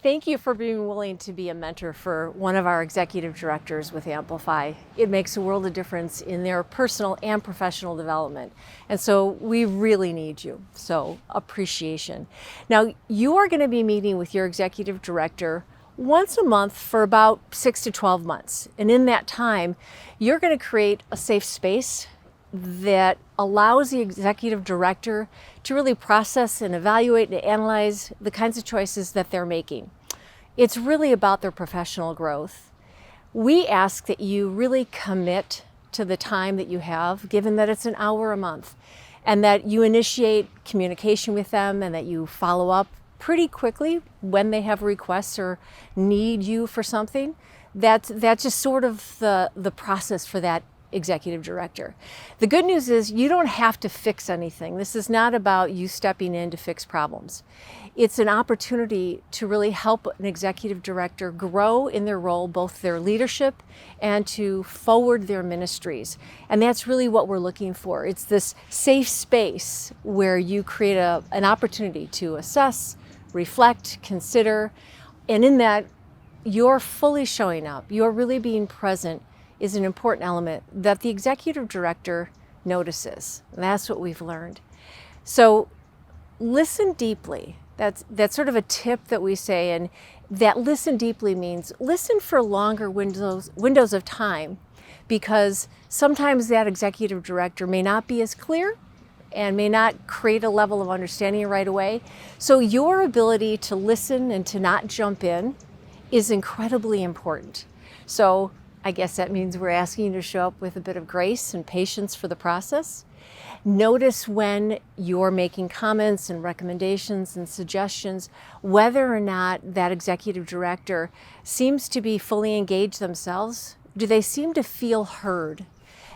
Thank you for being willing to be a mentor for one of our executive directors with Amplify. It makes a world of difference in their personal and professional development. And so we really need you. So appreciation. Now, you are going to be meeting with your executive director once a month for about 6 to 12 months. And in that time, you're going to create a safe space that allows the executive director to really process and evaluate and analyze the kinds of choices that they're making. It's really about their professional growth. We ask that you really commit to the time that you have, given that it's an hour a month, and that you initiate communication with them and that you follow up pretty quickly when they have requests or need you for something. That's just sort of the process for that executive director. The good news is you don't have to fix anything. This is not about you stepping in to fix problems. It's an opportunity to really help an executive director grow in their role, both their leadership and to forward their ministries. And that's really what we're looking for. It's this safe space where you create an opportunity to assess, reflect, consider, and in that you're fully showing up, you're really being present is an important element that the executive director notices. And that's what we've learned. So listen deeply. That's sort of a tip that we say, and that listen deeply means listen for longer windows of time, because sometimes that executive director may not be as clear and may not create a level of understanding right away. So your ability to listen and to not jump in is incredibly important. So I guess that means we're asking you to show up with a bit of grace and patience for the process. Notice when you're making comments and recommendations and suggestions, whether or not that executive director seems to be fully engaged themselves. Do they seem to feel heard?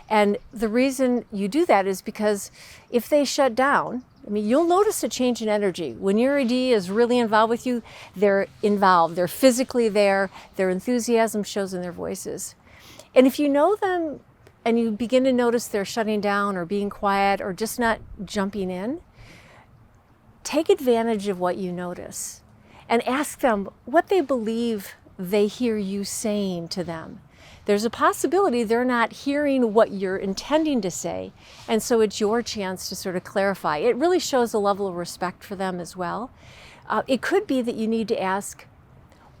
And the reason you do that is because if they shut down, you'll notice a change in energy. When your ED is really involved with you, they're involved, they're physically there, their enthusiasm shows in their voices. And if you know them and you begin to notice they're shutting down or being quiet or just not jumping in, take advantage of what you notice and ask them what they believe they hear you saying to them. There's a possibility they're not hearing what you're intending to say, and so it's your chance to sort of clarify. It really shows a level of respect for them as well. It could be that you need to ask,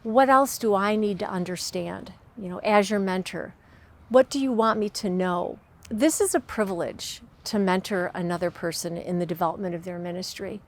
what else do I need to understand? As your mentor, what do you want me to know? This is a privilege to mentor another person in the development of their ministry.